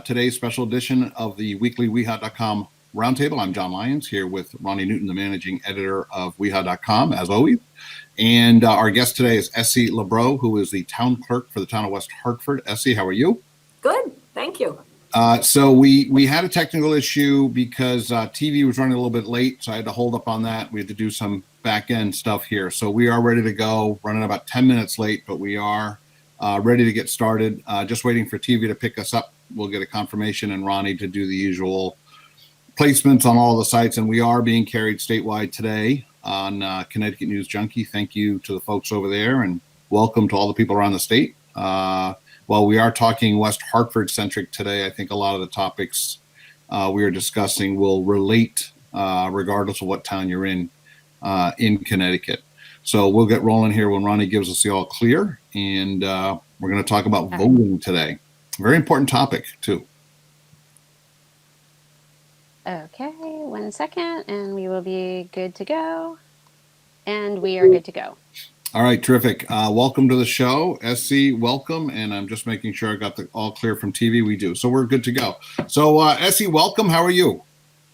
today's special edition of the weekly WeHot.com Roundtable. I'm John Lyons here with Ronnie Newton, the managing editor of WeHot.com, as always. And our guest today is Essie Labrot, who is the town clerk for the town of West Hartford. Essie, how are you? Good, thank you. So we had a technical issue because TV was running a little bit late, so I had to hold up on that. We had to do some back-end stuff here. So we are ready to go, running about 10 minutes late, but we are ready to get started. Just waiting for TV to pick us up. We'll get a confirmation and Ronnie to do the usual placements on all the sites, and we are being carried statewide today on Connecticut News Junkie. Thank you to the folks over there, and welcome to all the people around the state. While we are talking West Hartford centric today, I think a lot of the topics we are discussing will relate regardless of what town you're in Connecticut. So we'll get rolling here when Ronnie gives us the all clear, and we're going to talk about voting today. Very important topic too. Okay, 1 second, and we will be good to go. And we are good to go. All right, terrific. Welcome to the show, Essie. Welcome, and I'm just making sure I got the all clear from TV. We do, so we're good to go. So, Essie, welcome. How are you?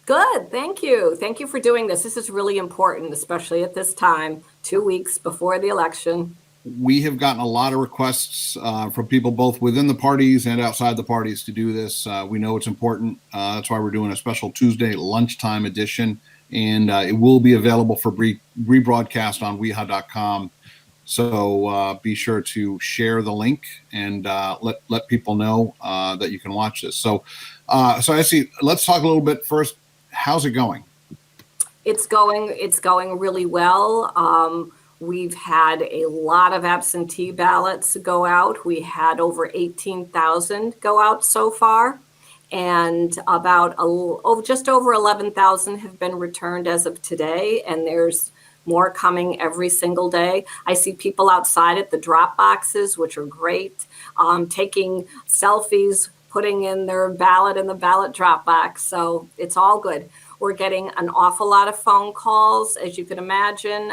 Good, thank you. Thank you for doing this. This is really important, especially at this time, 2 weeks before the election. We have gotten a lot of requests from people both within the parties and outside the parties to do this. We know it's important. That's why we're doing a special Tuesday lunchtime edition, and it will be available for rebroadcast on WeHot.com. So be sure to share the link and let people know that you can watch this. So Essie, let's talk a little bit first. How's it going? It's going really well. We've had a lot of absentee ballots go out. We had over 18,000 go out so far, and about just over 11,000 have been returned as of today, and there's more coming every single day. I see people outside at the drop boxes, which are great, taking selfies, putting in their ballot in the ballot drop box. So it's all good. We're getting an awful lot of phone calls, as you can imagine.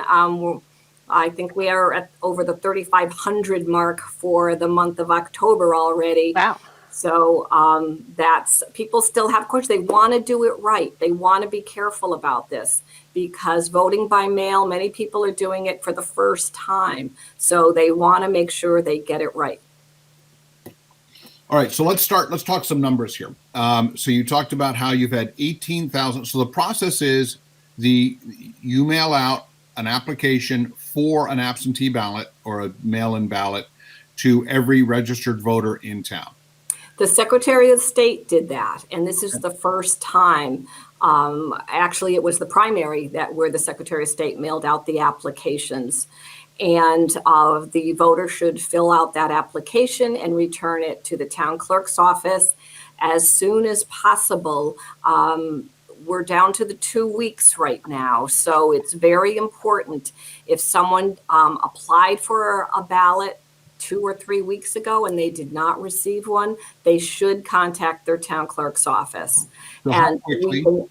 I think we are at over the 3,500 mark for the month of October already. Wow. So that's, people still have questions. They want to do it right. They want to be careful about this because voting by mail, many people are doing it for the first time. So they want to make sure they get it right. All right, so let's talk some numbers here. So you talked about how you've had 18,000. So the process is you mail out an application for an absentee ballot or a mail-in ballot to every registered voter in town. The Secretary of State did that, and this is the first time. Actually, it was the primary where the Secretary of State mailed out the applications, and the voter should fill out that application and return it to the town clerk's office as soon as possible. We're down to the 2 weeks right now, so it's very important. If someone applied for a ballot 2 or 3 weeks ago and they did not receive one, they should contact their town clerk's office. So and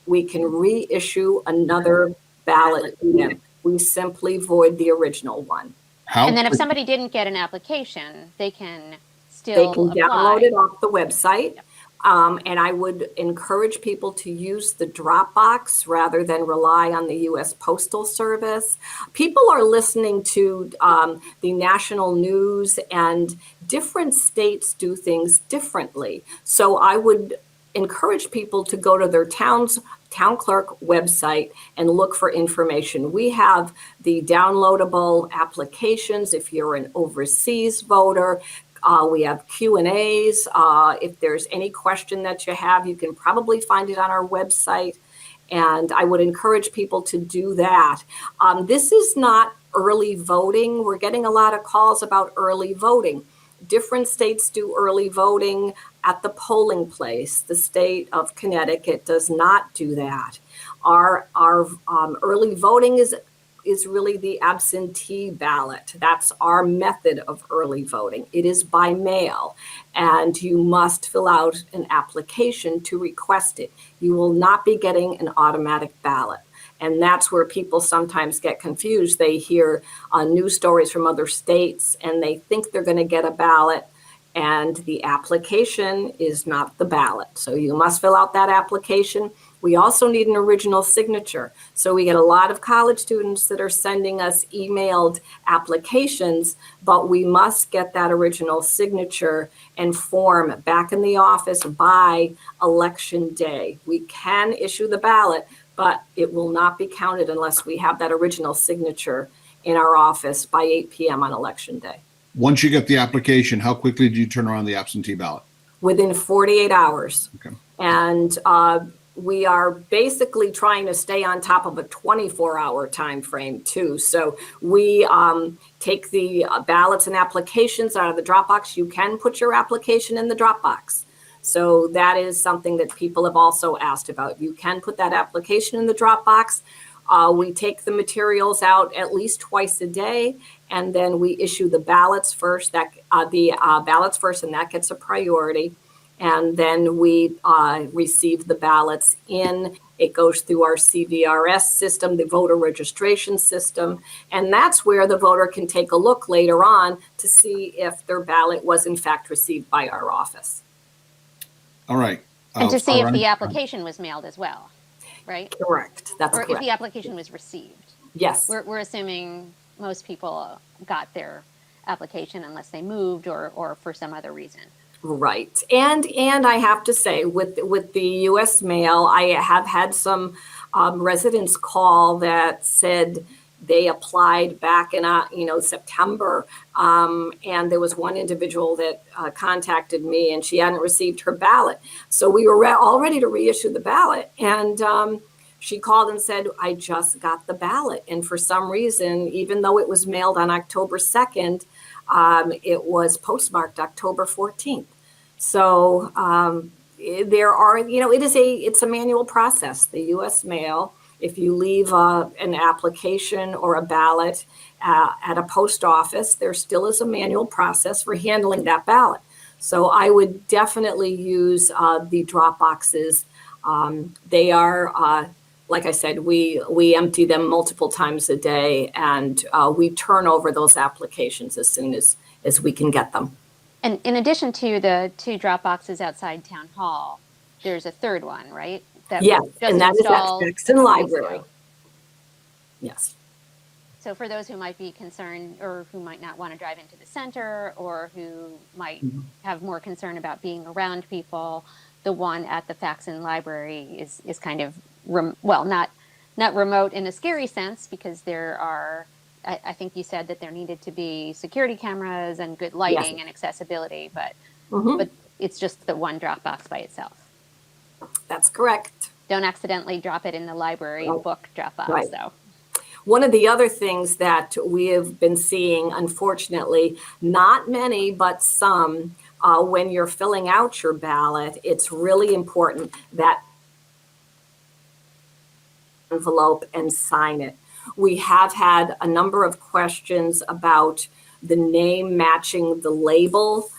we can reissue another ballot to them. We simply void the original one. And then if somebody didn't get an application, they can still download it off the website. Yep. And I would encourage people to use the Dropbox rather than rely on the U.S. Postal Service. People are listening to the national news, and different states do things differently. So I would encourage people to go to their town clerk website and look for information. We have the downloadable applications if you're an overseas voter. We have Q&As. If there's any question that you have, you can probably find it on our website. And I would encourage people to do that. This is not early voting. We're getting a lot of calls about early voting. Different states do early voting at the polling place. The state of Connecticut does not do that. Our early voting is really the absentee ballot. That's our method of early voting. It is by mail, and you must fill out an application to request it. You will not be getting an automatic ballot. And that's where people sometimes get confused. They hear news stories from other states and they think they're going to get a ballot, and the application is not the ballot. So you must fill out that application. We also need an original signature. So we get a lot of college students that are sending us emailed applications, but we must get that original signature and form back in the office by election day. We can issue the ballot, but it will not be counted unless we have that original signature in our office by 8 p.m. on election day. Once you get the application, how quickly do you turn around the absentee ballot? Within 48 hours. Okay. And we are basically trying to stay on top of a 24-hour time frame too. So we take the ballots and applications out of the Dropbox. You can put your application in the Dropbox. So that is something that people have also asked about. You can put that application in the Dropbox. We take the materials out at least twice a day, and then we issue the ballots first. And that gets a priority. And then we receive the ballots in. It goes through our CVRS system, the voter registration system, and that's where the voter can take a look later on to see if their ballot was in fact received by our office. All right. And to see if the application was mailed as well, right? Correct. That's correct. Or if the application was received. Yes. We're assuming most people got their application unless they moved or for some other reason. Right. And I have to say, with the U.S. mail, I have had some residents call that said they applied back in September, and there was one individual that contacted me, and she hadn't received her ballot. So we were all ready to reissue the ballot, and she called and said, I just got the ballot. And for some reason, even though it was mailed on October 2nd, it was postmarked October 14th. So there are, it's a manual process. The U.S. mail, if you leave an application or a ballot at a post office, there still is a manual process for handling that ballot. So I would definitely use the drop boxes. They are, like I said, we empty them multiple times a day, and we turn over those applications as soon as we can get them. And in addition to the 2 drop boxes outside Town Hall, there's a third one, right? Yes, and that is at Jackson Library. Yes. So for those who might be concerned or who might not want to drive into the center or who might have more concern about being around people, the one at the Faxon Library is kind of, not remote in a scary sense, because there are, I think you said that there needed to be security cameras and good lighting and accessibility, but it's just the one drop box by itself. That's correct. Don't accidentally drop it in the library book drop box, though. One of the other things that we have been seeing, unfortunately, not many, but some, when you're filling out your ballot, it's really important that envelope and sign it. We have had a number of questions about the name matching the label.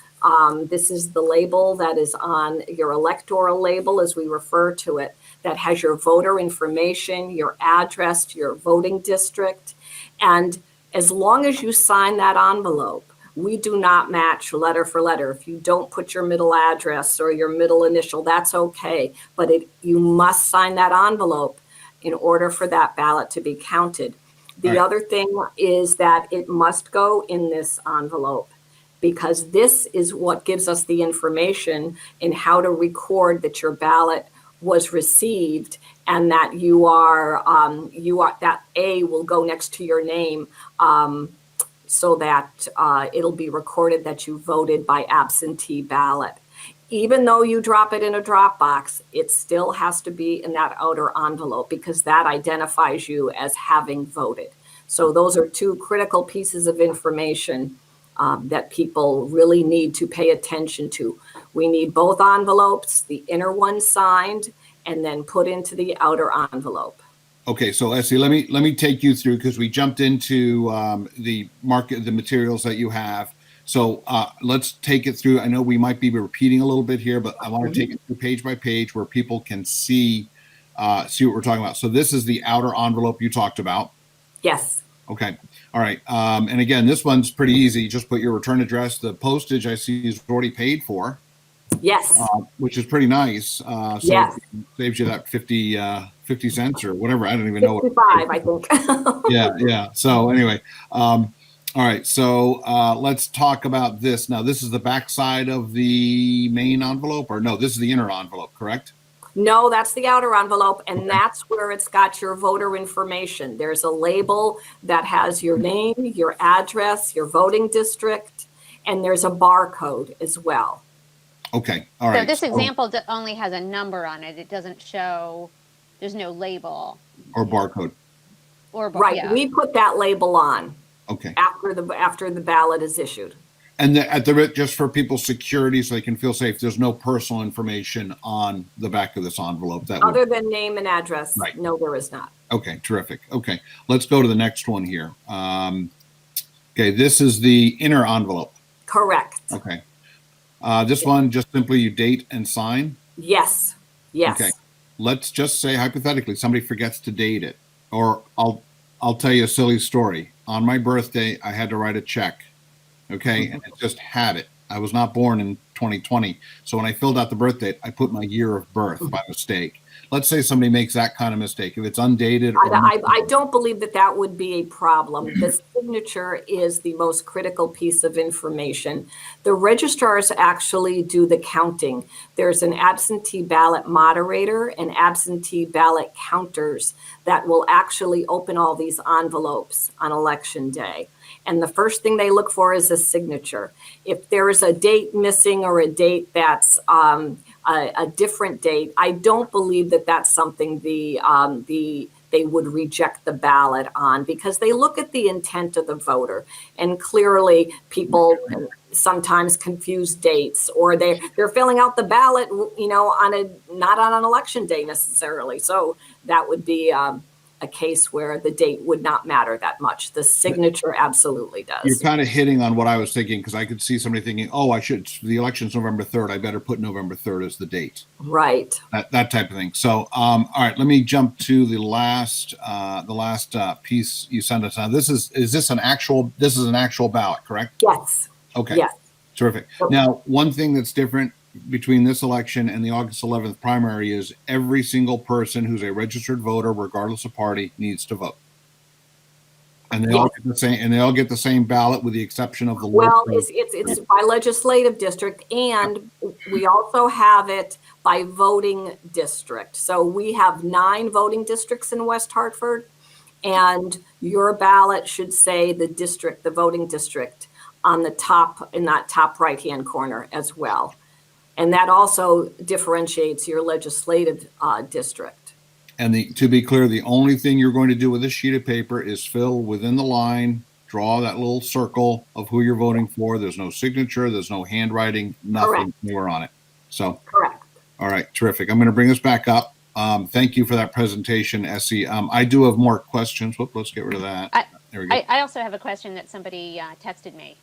This is the label that is on your electoral label, as we refer to it, that has your voter information, your address, your voting district. And as long as you sign that envelope, we do not match letter for letter. If you don't put your middle address or your middle initial, that's okay. But you must sign that envelope in order for that ballot to be counted. The other thing is that it must go in this envelope, because this is what gives us the information in how to record that your ballot was received, and that you are that A will go next to your name, so that it'll be recorded that you voted by absentee ballot. Even though you drop it in a drop box, it still has to be in that outer envelope, because that identifies you as having voted. So those are 2 critical pieces of information that people really need to pay attention to. We need both envelopes, the inner one signed, and then put into the outer envelope. Okay, so Essie, let me take you through, because we jumped into the materials that you have. So let's take it through. I know we might be repeating a little bit here, but I want to take it through page by page where people can see what we're talking about. So this is the outer envelope you talked about. Yes. Okay. All right. And again, this one's pretty easy. You just put your return address. The postage I see is already paid for, Yes. which is pretty nice. So Yes. it saves you that 50 cents or whatever. I don't even know what. 55, I think. Yeah. So anyway, all right. So let's talk about this. Now, this is the back side of the main envelope, or no, this is the inner envelope, correct? No, that's the outer envelope, and Okay. that's where it's got your voter information. There's a label that has your name, your address, your voting district, and there's a barcode as well. Okay. All So right. this example only has a number on it. It doesn't show, there's no label. Or barcode. Right. Yeah. We put that label on Okay. after the ballot is issued. And just for people's security, so they can feel safe, there's no personal information on the back of this envelope. Other than name and address, Right. no, there is not. Okay, terrific. Okay, let's go to the next one here. Okay, this is the inner envelope. Correct. Okay. This one, just simply you date and sign. Yes. Yes. Okay. Let's just say hypothetically somebody forgets to date it, or I'll tell you a silly story. On my birthday, I had to write a check. Okay, and it just had it. I was not born in 2020, so when I filled out the birth date, I put my year of birth by mistake. Let's say somebody makes that kind of mistake. If it's undated, I don't believe that would be a problem. The signature is the most critical piece of information. The registrars actually do the counting. There's an absentee ballot moderator and absentee ballot counters that will actually open all these envelopes on election day. And the first thing they look for is a signature. If there is a date missing or a date that's a different date, I don't believe that that's something they would reject the ballot on, because they look at the intent of the voter, and clearly people sometimes confuse dates, or they're filling out the ballot, not on an election day necessarily. So that would be a case where the date would not matter that much. The signature absolutely does. You're kind of hitting on what I was thinking, because I could see somebody thinking, oh, the election's November 3rd. I better put November 3rd as the date. Right. That type of thing. So, all right, let me jump to the last piece you sent us. Now, this is an actual ballot, correct? Yes. Okay. Yes. Terrific. Now, one thing that's different between this election and the August 11th primary is every single person who's a registered voter, regardless of party, needs to vote. And they all get the same. And they all get the same ballot, with the exception of the. Well, it's by legislative district, and we also have it by voting district. So we have 9 voting districts in West Hartford, and your ballot should say the voting district on the top, in that top right-hand corner as well. And that also differentiates your legislative district. And to be clear, the only thing you're going to do with this sheet of paper is fill within the line, draw that little circle of who you're voting for. There's no signature, there's no handwriting, nothing anywhere on it. So, correct. All right, terrific. I'm going to bring this back up. Thank you for that presentation, Essie. I do have more questions. Whoop, let's get rid of that. There we go. I also have a question that somebody texted me.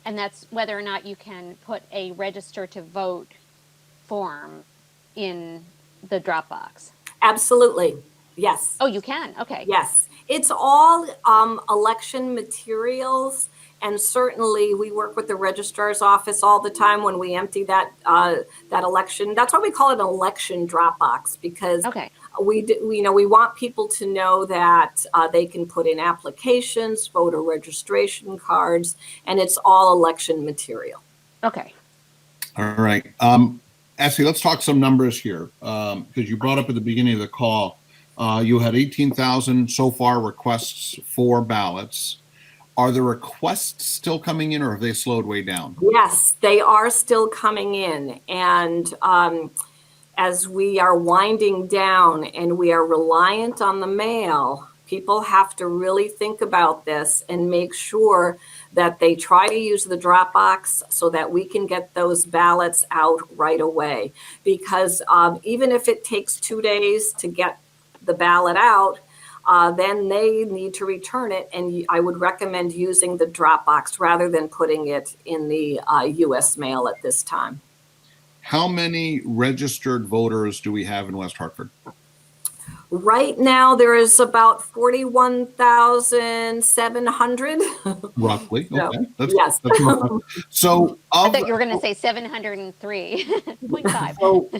And that's whether or not you can put a register to vote form in the Dropbox. Absolutely. Yes. Oh, you can? Okay. Yes. It's all election materials. And certainly we work with the registrar's office all the time when we empty that election. That's why we call it an election Dropbox, because we want people to know that they can put in applications, voter registration cards, and it's all election material. Okay. All right. Essie, let's talk some numbers here, because you brought up at the beginning of the call, you had 18,000 so far requests for ballots. Are the requests still coming in, or have they slowed way down? Yes, they are still coming in. And as we are winding down and we are reliant on the mail, people have to really think about this and make sure that they try to use the Dropbox so that we can get those ballots out right away. Because even if it takes 2 days to get the ballot out, then they need to return it. And I would recommend using the Dropbox rather than putting it in the U.S. mail at this time. How many registered voters do we have in West Hartford? Right now, there is about 41,700. Roughly. So, Okay. yes. That's rough. So I of thought you were going to say 703.5. so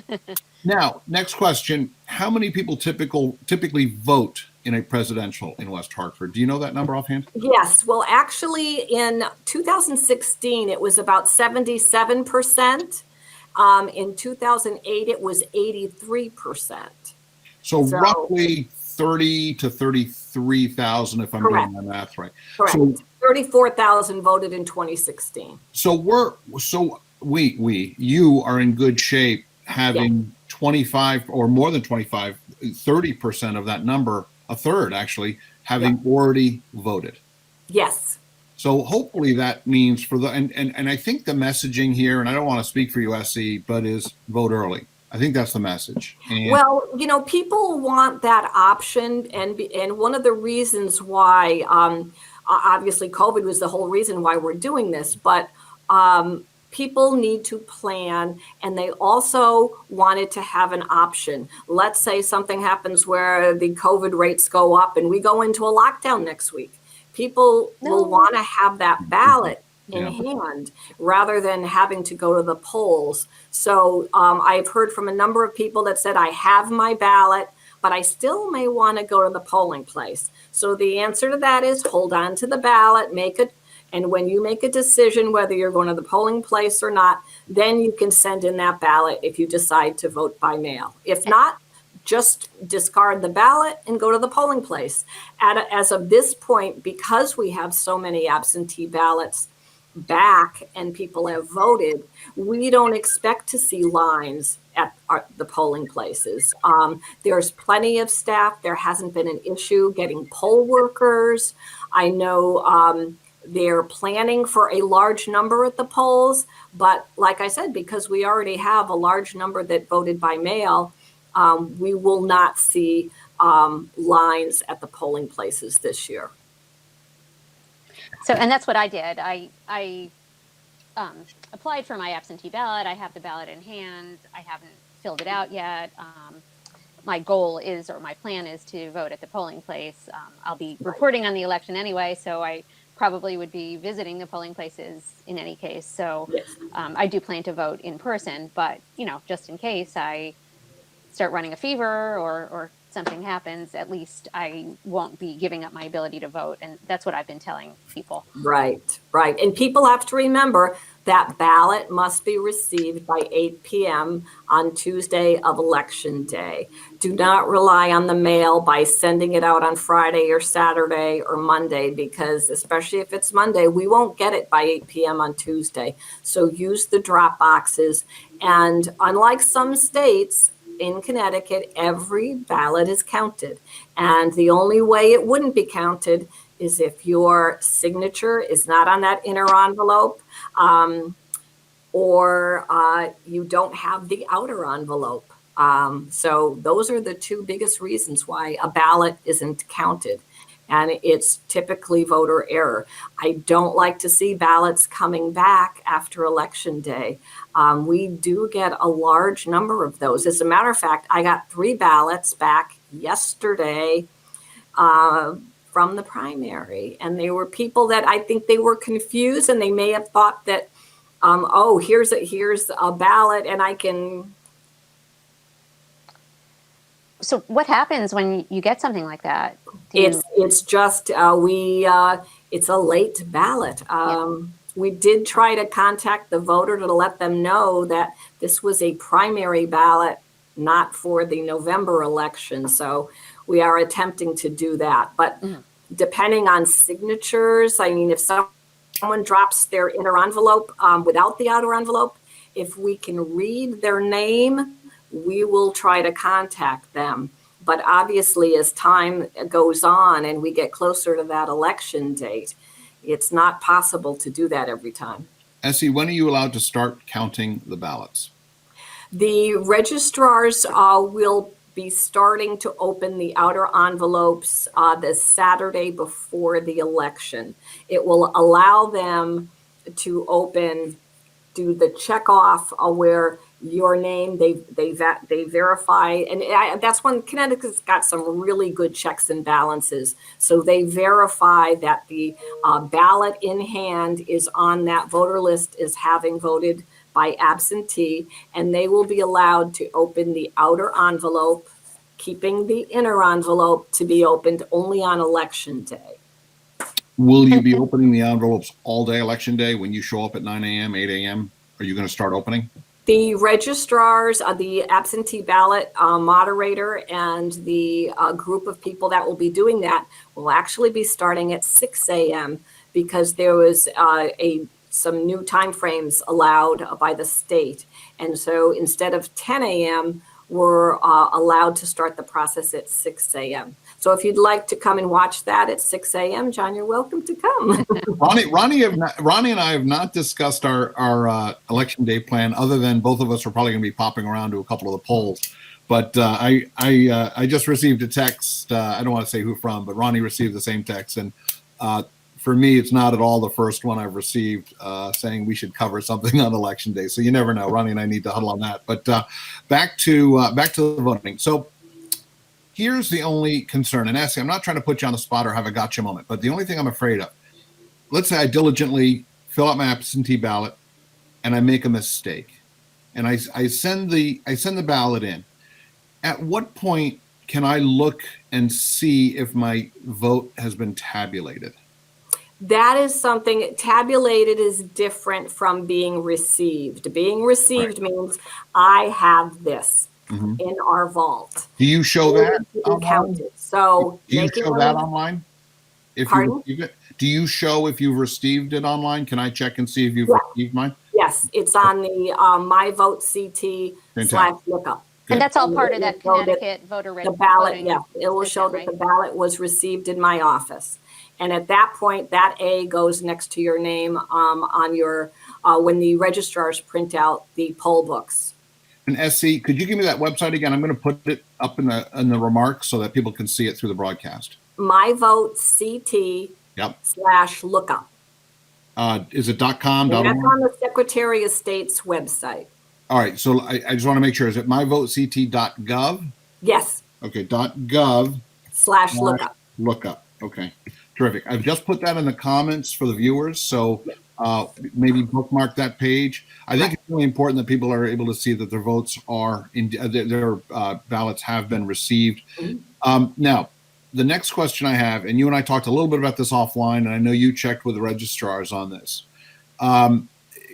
now, next question. How many people typically vote in a presidential in West Hartford? Do you know that number offhand? Yes. Well, actually, in 2016, it was about 77%. In 2008, it was 83%. So So, roughly 30 to 33,000, if I'm doing correct. my math right. Correct. So 34,000 voted in 2016. you are in good shape having 25 or more than 25, 30% of that number, a third actually, having already voted. Yes. So hopefully that means for the and I think the messaging here, and I don't want to speak for you, Essie, but is vote early. I think that's the message. And Well, people want that option, and one of the reasons why, obviously, COVID was the whole reason why we're doing this, but people need to plan, and they also wanted to have an option. Let's say something happens where the COVID rates go up, and we go into a lockdown next week. People will want to have that ballot in hand rather than having to go to the polls. So I've heard from a number of people that said, I have my ballot, but I still may want to go to the polling place. So the answer to that is hold on to the ballot, and when you make a decision whether you're going to the polling place or not, then you can send in that ballot if you decide to vote by mail. If not, just discard the ballot and go to the polling place. As of this point, because we have so many absentee ballots back and people have voted, we don't expect to see lines at the polling places. There's plenty of staff. There hasn't been an issue getting poll workers. I know they're planning for a large number at the polls, but like I said, because we already have a large number that voted by mail, we will not see lines at the polling places this year. So, and that's what I did. I applied for my absentee ballot. I have the ballot in hand. I haven't filled it out yet. My goal is, or my plan is, to vote at the polling place. I'll be reporting on the election anyway, so I probably would be visiting the polling places in any case. So I do plan to vote in person, but just in case I start running a fever or something happens, at least I won't be giving up my ability to vote. And that's what I've been telling people. Right. And people have to remember that ballot must be received by 8 p.m. on Tuesday of Election Day. Do not rely on the mail by sending it out on Friday or Saturday or Monday, because especially if it's Monday, we won't get it by 8 p.m. on Tuesday. So use the drop boxes. And unlike some states, in Connecticut, every ballot is counted. And the only way it wouldn't be counted is if your signature is not on that inner envelope, or you don't have the outer envelope. So those are the two biggest reasons why a ballot isn't counted. And it's typically voter error. I don't like to see ballots coming back after Election Day. We do get a large number of those. As a matter of fact, I got 3 ballots back yesterday from the primary. And they were people that I think they were confused, and they may have thought that, here's a ballot and I can. So what happens when you get something like that? It's just it's a late ballot. We did try to contact the voter to let them know that this was a primary ballot, not for the November election. So we are attempting to do that. But depending on signatures, I mean, if someone drops their inner envelope without the outer envelope, if we can read their name, we will try to contact them. But obviously, as time goes on and we get closer to that election date, it's not possible to do that every time. Essie, when are you allowed to start counting the ballots? The registrars will be starting to open the outer envelopes the Saturday before the election. It will allow them to do the checkoff where your name. They verify, and that's when Connecticut's got some really good checks and balances. So they verify that the ballot in hand is on that voter list as having voted by absentee, and they will be allowed to open the outer envelope, keeping the inner envelope to be opened only on election day. Will you be opening the envelopes all day election day when you show up at 9 a.m., 8 a.m.? Are you going to start opening? The registrars, the absentee ballot moderator, and the group of people that will be doing that will actually be starting at 6 a.m. because there was some new timeframes allowed by the state. And so instead of 10 a.m., we're allowed to start the process at 6 a.m. So if you'd like to come and watch that at 6 a.m., John, you're welcome to come. Ronnie and I have not discussed our election day plan, other than both of us are probably going to be popping around to a couple of the polls. But I just received a text. I don't want to say who from, but Ronnie received the same text, and for me, it's not at all the first one I've received saying we should cover something on election day. So you never know. Ronnie and I need to huddle on that. But back to the voting. So here's the only concern. And Essie, I'm not trying to put you on the spot or have a gotcha moment, but the only thing I'm afraid of, let's say I diligently fill out my absentee ballot and I make a mistake, and I send the ballot in. At what point can I look and see if my vote has been tabulated? That is something. Tabulated is different from being received. Being received means I have this in our vault. Do you show that online? So do you show that online? If you receive it, do you show if you've received it online? Can I check and see if you've received mine? Yes, it's on the My Vote CT /lookup. And that's all part of that Connecticut voter registration. The ballot, it will show that the ballot was received in my office. And at that point, that A goes next to your name on your when the registrars print out the poll books. And Essie, could you give me that website again? I'm going to put it up in the remarks so that people can see it through the broadcast. My Vote CT /lookup. Is it .com? And that's on the Secretary of State's website. All right. So I just want to make sure. Is it myvotect.gov? Yes. Okay. .gov /lookup. Lookup. Okay. Terrific. I've just put that in the comments for the viewers. So maybe bookmark that page. I think it's really important that people are able to see that their votes are their ballots have been received. Now, the next question I have, and you and I talked a little bit about this offline, and I know you checked with the registrars on this.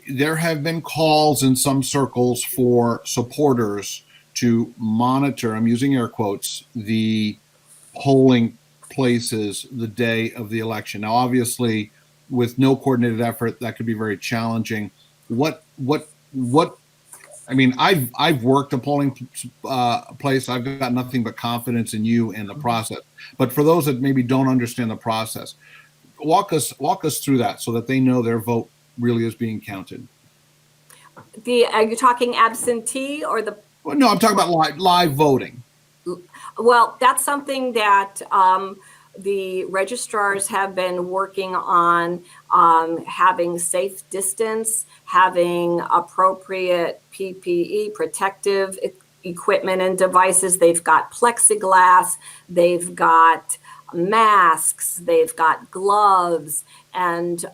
There have been calls in some circles for supporters to monitor, I'm using air quotes, the polling places the day of the election. Now, obviously, with no coordinated effort, that could be very challenging. I mean, I've worked a polling place. I've got nothing but confidence in you and the process. But for those that maybe don't understand the process, walk us through that so that they know their vote really is being counted. Are you talking absentee or the? Well, no, I'm talking about live voting. Well, that's something that the registrars have been working on, having safe distance, having appropriate PPE, protective equipment and devices. They've got plexiglass, they've got masks, they've got gloves. And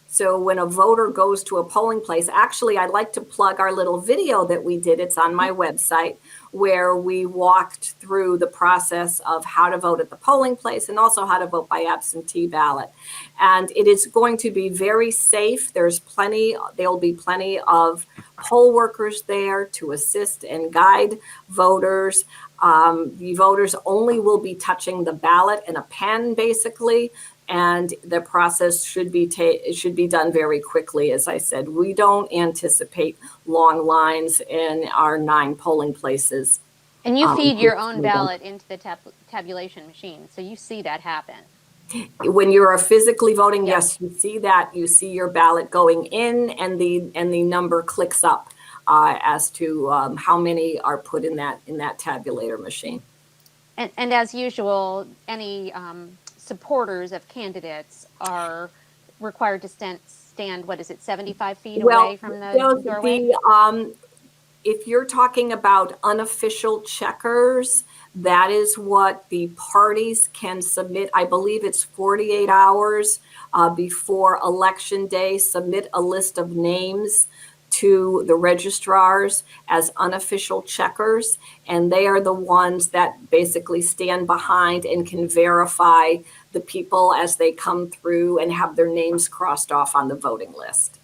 so when a voter goes to a polling place, actually, I'd like to plug our little video that we did. It's on my website, where we walked through the process of how to vote at the polling place and also how to vote by absentee ballot. And it is going to be very safe. There'll be plenty of poll workers there to assist and guide voters. The voters only will be touching the ballot and a pen, basically. And the process should be done very quickly. As I said, we don't anticipate long lines in our 9 polling places. And you feed your own ballot into the tabulation machine, so you see that happen. When you're physically voting, yes, you see that. You see your ballot going in, and the number clicks up as to how many are put in that tabulator machine. And as usual, any supporters of candidates are required to stand, what is it, 75 feet away from the doorway? If you're talking about unofficial checkers, that is what the parties can submit. I believe it's 48 hours before election day, submit a list of names to the registrars as unofficial checkers, and they are the ones that basically stand behind and can verify the people as they come through and have their names crossed off on the voting list.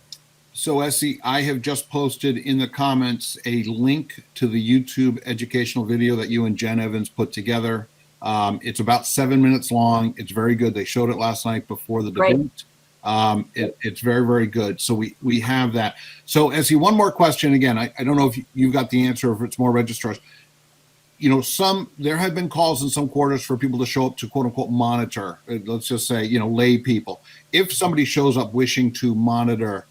So, Essie, I have just posted in the comments a link to the YouTube educational video that you and Jen Evans put together. It's about 7 minutes long. It's very good. They showed it last night before the debate. It's very, very good. So we have that. So, Essie, one more question. Again, I don't know if you've got the answer, or if it's more registrars. You know, there have been calls in some quarters for people to show up to quote unquote monitor. Let's just say, you know, lay people. If somebody shows up wishing to monitor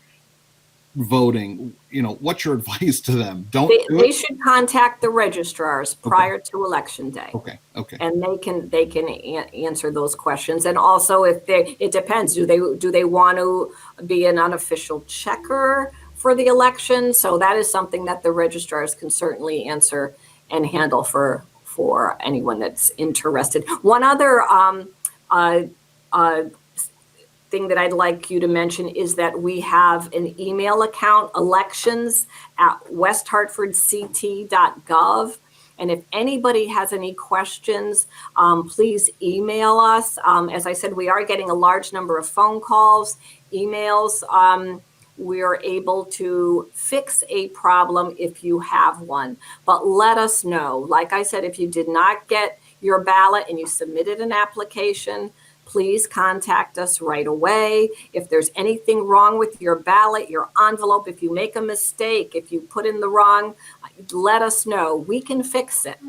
voting, you know, what's your advice to them? They should contact the registrars prior to election day. Okay. And they can answer those questions. And also, it depends. Do they want to be an unofficial checker for the election? So that is something that the registrars can certainly answer and handle for anyone that's interested. One other thing that I'd like you to mention is that we have an email account, elections@westhartfordct.gov. And if anybody has any questions, please email us. As I said, we are getting a large number of phone calls, emails. We're able to fix a problem if you have one, but let us know. Like I said, if you did not get your ballot and you submitted an application, please contact us right away. If there's anything wrong with your ballot, your envelope, if you make a mistake, if you put in the wrong, let us know. We can fix it.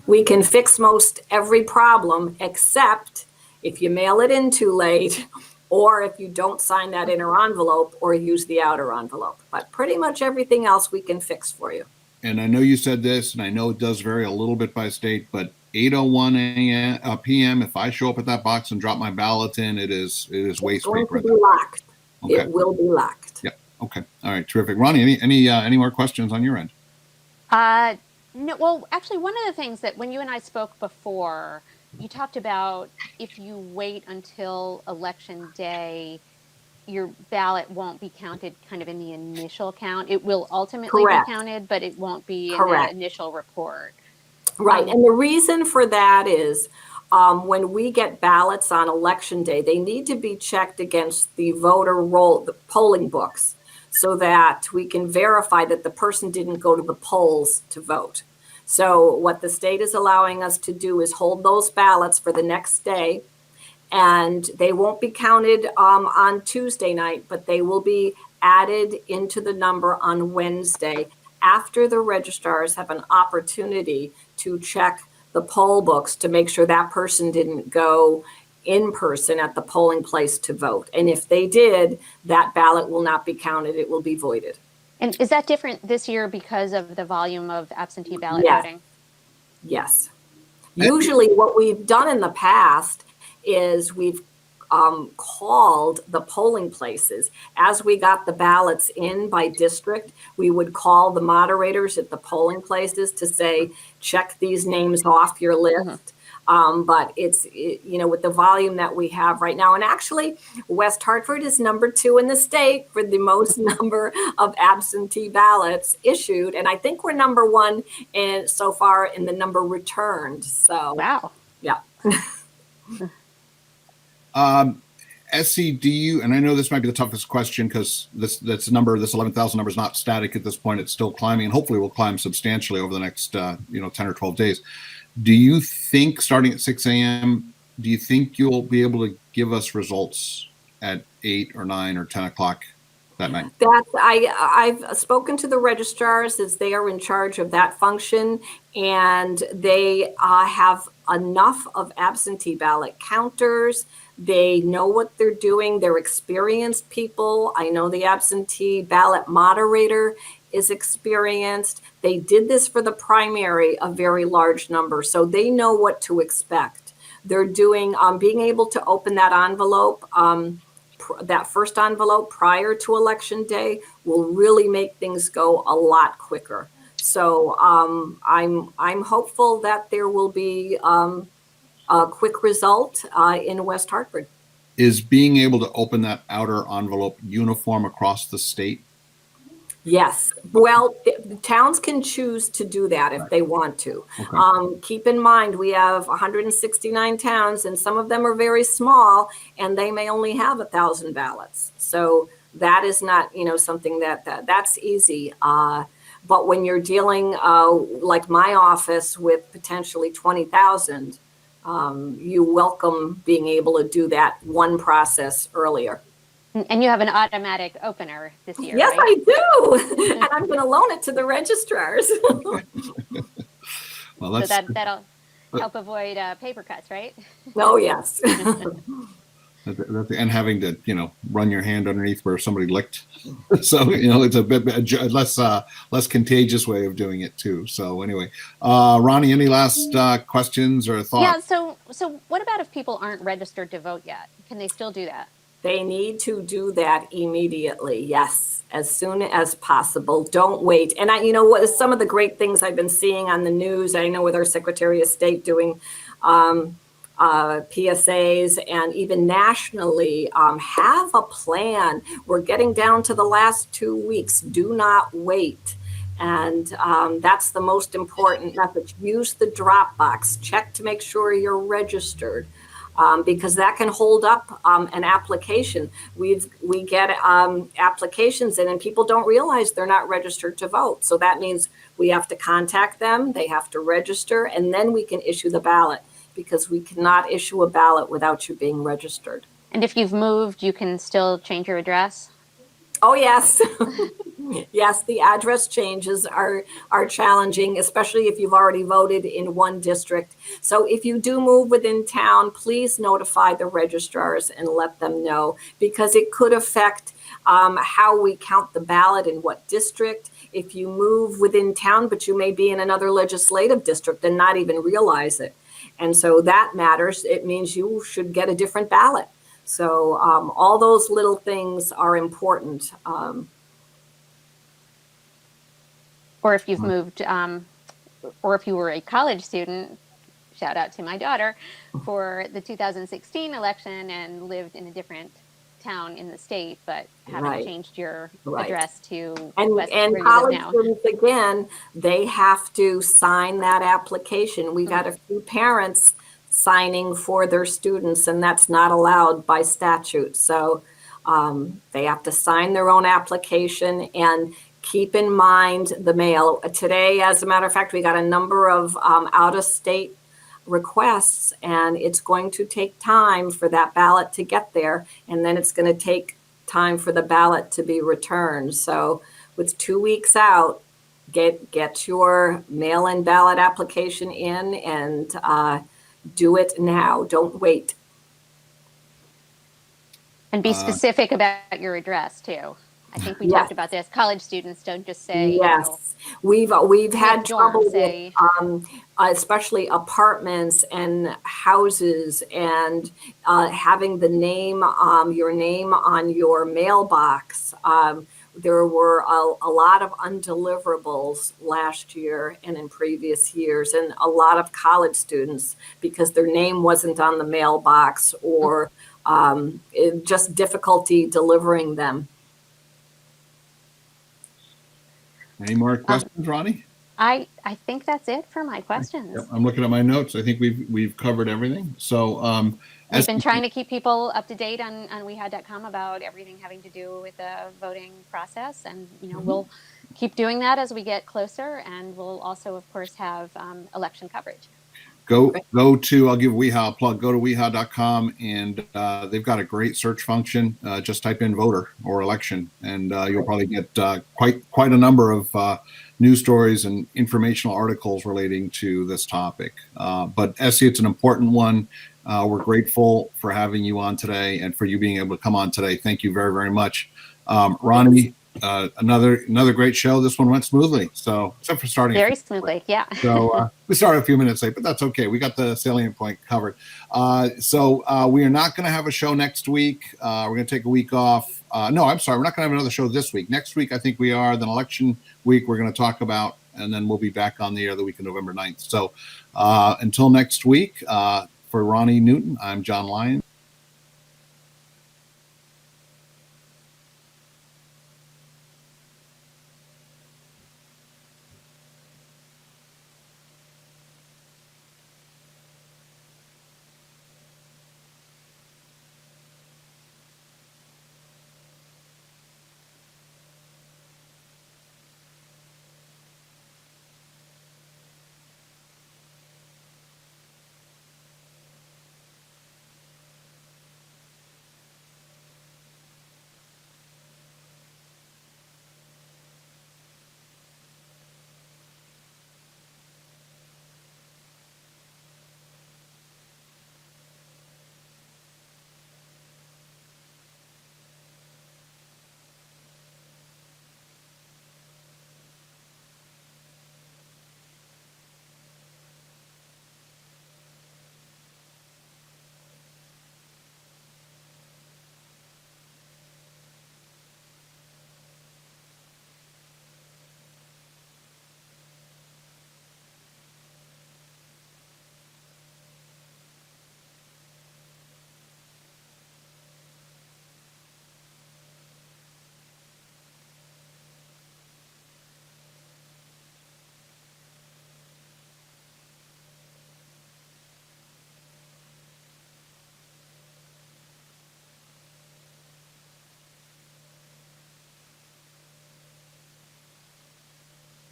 We can fix most every problem, except if you mail it in too late, or if you don't sign that inner envelope or use the outer envelope. But pretty much everything else we can fix for you. And I know you said this, and I know it does vary a little bit by state, but 8:01 p.m. if I show up at that box and drop my ballot in, it is waste paper. It will be locked. Okay. It will be locked. Yeah. Okay. All right. Terrific. Ronnie, any more questions on your end? No. Well, actually, one of the things that when you and I spoke before, you talked about if you wait until election day, your ballot won't be counted kind of in the initial count. It will ultimately be counted, but it won't be in the initial report. Right. And the reason for that is when we get ballots on election day, they need to be checked against the voter roll, the polling books, so that we can verify that the person didn't go to the polls to vote. So what the state is allowing us to do is hold those ballots for the next day, and they won't be counted on Tuesday night, but they will be added into the number on Wednesday after the registrars have an opportunity to check the poll books to make sure that person didn't go in person at the polling place to vote. And if they did, that ballot will not be counted. It will be voided. And is that different this year because of the volume of absentee ballot voting? Yes. Usually what we've done in the past is we've called the polling places. As we got the ballots in by district, we would call the moderators at the polling places to say, check these names off your list. But it's, with the volume that we have right now, and actually West Hartford is number 2 in the state for the most number of absentee ballots issued. And I think we're number 1 so far in the number returned. So, wow. Yeah. Essie, do you, and I know this might be the toughest question because this 11,000 number is not static at this point. It's still climbing, and hopefully will climb substantially over the next, 10 or 12 days. Do you think starting at 6 a.m., do you think you'll be able to give us results at 8 or 9 or 10 o'clock that night? I've spoken to the registrars as they are in charge of that function, and they have enough of absentee ballot counters. They know what they're doing. They're experienced people. I know the absentee ballot moderator is experienced. They did this for the primary, a very large number, so they know what to expect. They're doing, being able to open that envelope, that first envelope prior to election day will really make things go a lot quicker. So I'm hopeful that there will be a quick result in West Hartford. Is being able to open that outer envelope uniform across the state? Yes. Well, the towns can choose to do that if they want to. Okay. Keep in mind, we have 169 towns, and some of them are very small, and they may only have 1,000 ballots. So that is not, something that's easy. But when you're dealing, like my office, with potentially 20,000, you welcome being able to do that one process earlier. And you have an automatic opener this year, Yes, right? I do. And I'm going to loan it to the registrars. Well, So that'll help avoid paper cuts, right? Oh, yes. and having to, run your hand underneath where somebody licked. So, it's a bit less contagious way of doing it too. So anyway, Ronnie, any last questions or thoughts? Yeah. So what about if people aren't registered to vote yet? Can they still do that? They need to do that immediately. Yes, as soon as possible. Don't wait. And what some of the great things I've been seeing on the news, I know with our Secretary of State doing PSAs and even nationally, have a plan. We're getting down to the last 2 weeks. Do not wait. And that's the most important message. Use the drop box. Check to make sure you're registered. Because that can hold up an application. We get applications in, and people don't realize they're not registered to vote. So that means we have to contact them, they have to register, and then we can issue the ballot, because we cannot issue a ballot without you being registered. And if you've moved, you can still change your address? Oh, yes. Yes, the address changes are challenging, especially if you've already voted in one district. So if you do move within town, please notify the registrars and let them know, because it could affect how we count the ballot in what district. If you move within town, but you may be in another legislative district and not even realize it. And so that matters. It means you should get a different ballot. So all those little things are important. Or if you've moved, or if you were a college student, shout out to my daughter, for the 2016 election and lived in a different town in the state, but haven't changed your address to West, and college students, again, they have to sign that application. We've had a few parents signing for their students, and that's not allowed by statute. So they have to sign their own application, and keep in mind the mail. Today, as a matter of fact, we got a number of out-of-state requests, and it's going to take time for that ballot to get there, and then it's going to take time for the ballot to be returned. So with 2 weeks out, get your mail-in ballot application in, and do it now. Don't wait. And be specific about your address too. I think we talked about this. College students don't just say. Yes, we've had trouble with, especially apartments and houses, and having the name, your name on your mailbox. There were a lot of undeliverables last year and in previous years, and a lot of college students, because their name wasn't on the mailbox, or just difficulty delivering them. Any more questions, Ronnie? I think that's it for my questions. Yep, I'm looking at my notes. I think we've covered everything. So we've been trying to keep people up to date on wehad.com about everything having to do with the voting process, and we'll keep doing that as we get closer, and we'll also, of course, have election coverage. Go to, I'll give WeHa a plug, go to WeHa.com, and they've got a great search function. Just type in voter or election, and you'll probably get quite a number of news stories and informational articles relating to this topic. But Essie, it's an important one. We're grateful for having you on today and for you being able to come on today. Thank you very, very much. Ronnie, another great show. This one went smoothly, so except for starting very smoothly. Yeah. So we started a few minutes late, but that's okay. We got the salient point covered. So we are not going to have a show next week. We're going to take a week off. No, I'm sorry. We're not going to have another show this week. Next week, I think we are. Then election week, we're going to talk about and then we'll be back on the air the week of November 9th. So until next week, for Ronnie Newton, I'm John Lyons.